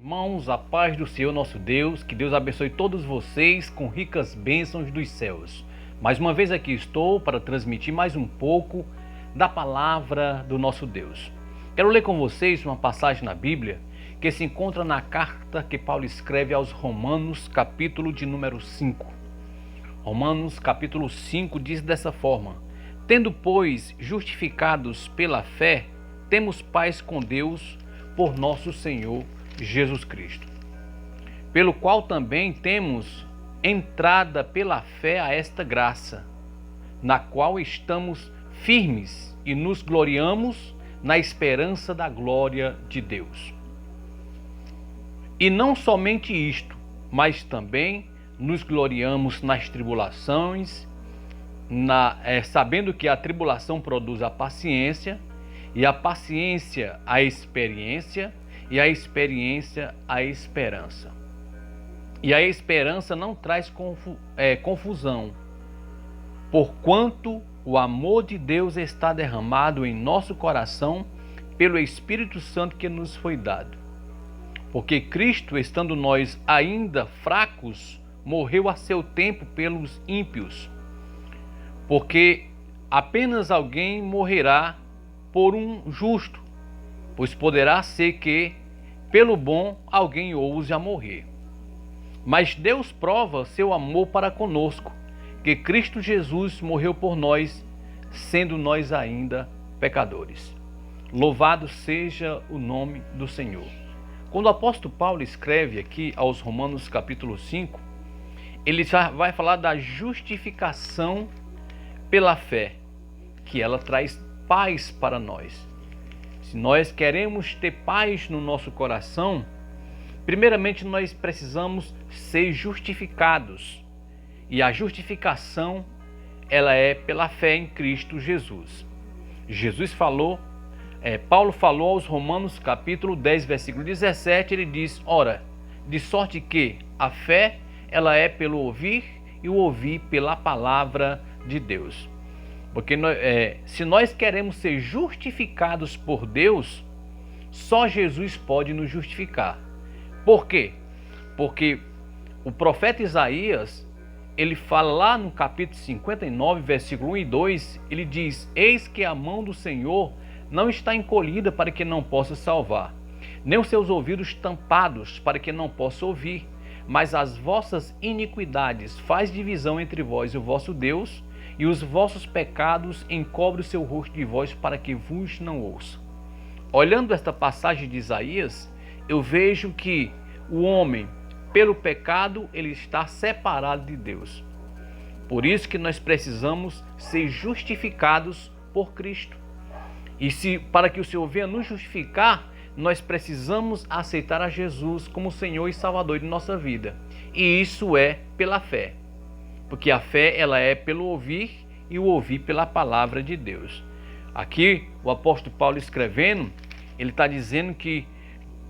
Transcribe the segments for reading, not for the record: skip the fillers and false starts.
Irmãos, a paz do Senhor nosso Deus, que Deus abençoe todos vocês com ricas bênçãos dos céus. Mais uma vez aqui estou para transmitir mais um pouco da palavra do nosso Deus. Quero ler com vocês uma passagem na Bíblia que se encontra na carta que Paulo escreve aos Romanos, capítulo de número 5. Romanos, capítulo 5 diz dessa forma: tendo, pois, justificados pela fé, temos paz com Deus por nosso Senhor Jesus Cristo, pelo qual também temos entrada pela fé a esta graça, na qual estamos firmes e nos gloriamos na esperança da glória de Deus. E não somente isto, mas também nos gloriamos nas tribulações, sabendo que a tribulação produz a paciência, e a paciência a experiência, e a experiência a esperança. E a esperança não traz confusão, porquanto o amor de Deus está derramado em nosso coração pelo Espírito Santo que nos foi dado. Porque Cristo, estando nós ainda fracos, morreu a seu tempo pelos ímpios. Porque apenas alguém morrerá por um justo, pois poderá ser que, pelo bom, alguém ouse a morrer. Mas Deus prova seu amor para conosco, que Cristo Jesus morreu por nós, sendo nós ainda pecadores. Louvado seja o nome do Senhor. Quando o apóstolo Paulo escreve aqui aos Romanos capítulo 5, ele já vai falar da justificação pela fé, que ela traz paz para nós. Se nós queremos ter paz no nosso coração, primeiramente nós precisamos ser justificados. E a justificação, ela é pela fé em Cristo Jesus. Paulo falou aos Romanos capítulo 10, versículo 17, ele diz: ora, de sorte que a fé, ela é pelo ouvir, e o ouvir pela palavra de Deus. Porque se nós queremos ser justificados por Deus, só Jesus pode nos justificar. Por quê? Porque o profeta Isaías, ele fala lá no capítulo 59, versículo 1 e 2, ele diz: eis que a mão do Senhor não está encolhida para que não possa salvar, nem os seus ouvidos tampados para que não possa ouvir, mas as vossas iniquidades faz divisão entre vós e o vosso Deus, e os vossos pecados encobre o seu rosto de vós para que vos não ouça. Olhando esta passagem de Isaías, eu vejo que o homem, pelo pecado, ele está separado de Deus. Por isso que nós precisamos ser justificados por Cristo. E para que o Senhor venha nos justificar, nós precisamos aceitar a Jesus como Senhor e Salvador de nossa vida. E isso é pela fé. Porque a fé, ela é pelo ouvir, e o ouvir pela palavra de Deus. Aqui, o apóstolo Paulo escrevendo, ele está dizendo que,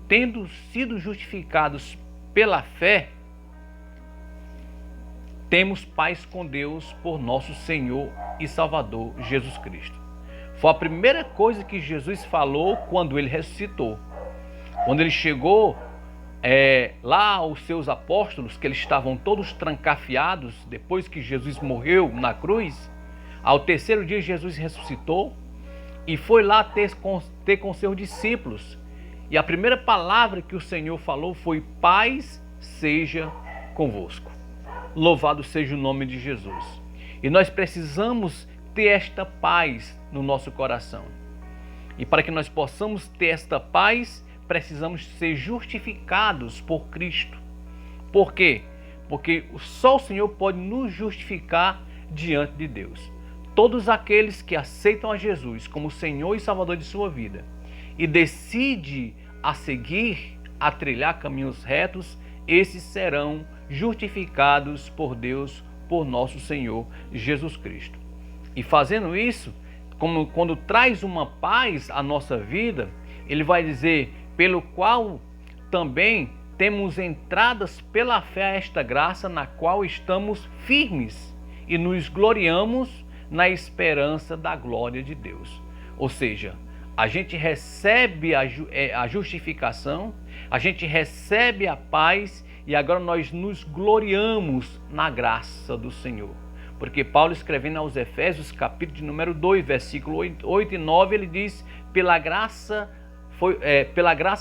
tendo sido justificados pela fé, temos paz com Deus por nosso Senhor e Salvador Jesus Cristo. Foi a primeira coisa que Jesus falou quando ele ressuscitou. Quando ele chegou lá aos seus apóstolos, que eles estavam todos trancafiados depois que Jesus morreu na cruz, ao terceiro dia Jesus ressuscitou e foi lá ter com seus discípulos. E a primeira palavra que o Senhor falou foi: paz seja convosco. Louvado seja o nome de Jesus. E nós precisamos ter esta paz no nosso coração. E para que nós possamos ter esta paz, precisamos ser justificados por Cristo. Por quê? Porque só o Senhor pode nos justificar diante de Deus. Todos aqueles que aceitam a Jesus como Senhor e Salvador de sua vida e decidem a seguir, a trilhar caminhos retos, esses serão justificados por Deus, por nosso Senhor Jesus Cristo. E fazendo isso, quando traz uma paz à nossa vida, ele vai dizer: pelo qual também temos entradas pela fé a esta graça, na qual estamos firmes e nos gloriamos na esperança da glória de Deus. Ou seja, a gente recebe a justificação, A gente recebe a paz e agora nós nos gloriamos na graça do Senhor. Porque Paulo, escrevendo aos Efésios, capítulo de número 2, versículo 8 e 9, ele diz: pela graça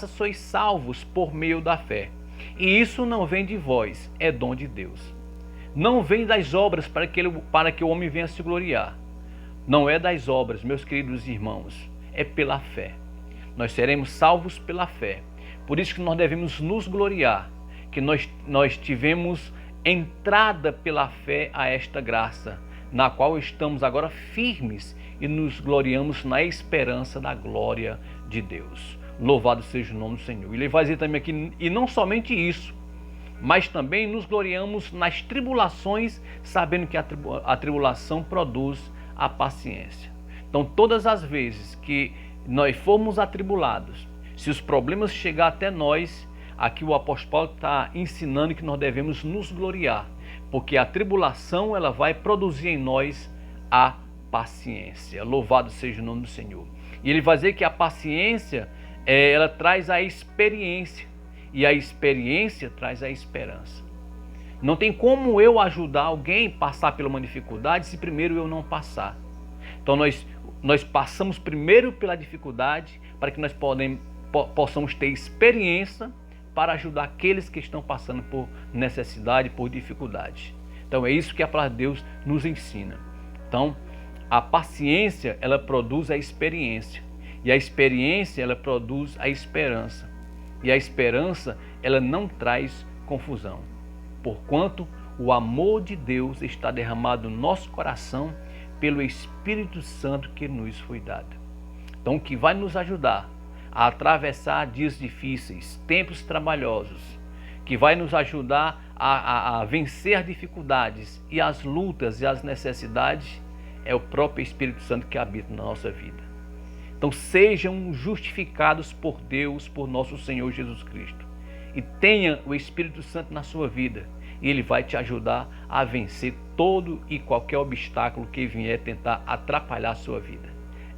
sois salvos por meio da fé. E isso não vem de vós, é dom de Deus. Não vem das obras para que o homem venha se gloriar. Não é das obras, meus queridos irmãos, é pela fé. Nós seremos salvos pela fé. Por isso que nós devemos nos gloriar, que nós tivemos entrada pela fé a esta graça, na qual estamos agora firmes e nos gloriamos na esperança da glória de Deus. Louvado seja o nome do Senhor. Ele vai dizer também aqui, e não somente isso, mas também nos gloriamos nas tribulações, sabendo que a tribulação produz a paciência. Então, todas as vezes que nós formos atribulados, se os problemas chegar até nós, aqui o apóstolo Paulo está ensinando que nós devemos nos gloriar, porque a tribulação ela vai produzir em nós a paciência. Louvado seja o nome do Senhor. E ele vai dizer que a paciência ela traz a experiência, e a experiência traz a esperança. Não tem como eu ajudar alguém a passar por uma dificuldade se primeiro eu não passar. Então nós passamos primeiro pela dificuldade para que nós possamos ter experiência para ajudar aqueles que estão passando por necessidade, por dificuldade. Então é isso que a palavra de Deus nos ensina. Então a paciência ela produz a experiência, e a experiência ela produz a esperança, e a esperança ela não traz confusão, porquanto o amor de Deus está derramado no nosso coração pelo Espírito Santo que nos foi dado. Então, o que vai nos ajudar a atravessar dias difíceis, tempos trabalhosos, que vai nos ajudar a vencer as dificuldades e as lutas e as necessidades, é o próprio Espírito Santo que habita na nossa vida. Então, sejam justificados por Deus, por nosso Senhor Jesus Cristo, e tenha o Espírito Santo na sua vida, e ele vai te ajudar a vencer todo e qualquer obstáculo que vier tentar atrapalhar a sua vida.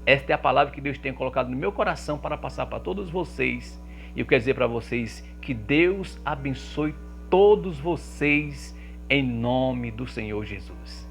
Esta é a palavra que Deus tem colocado no meu coração para passar para todos vocês. E eu quero dizer para vocês que Deus abençoe todos vocês em nome do Senhor Jesus.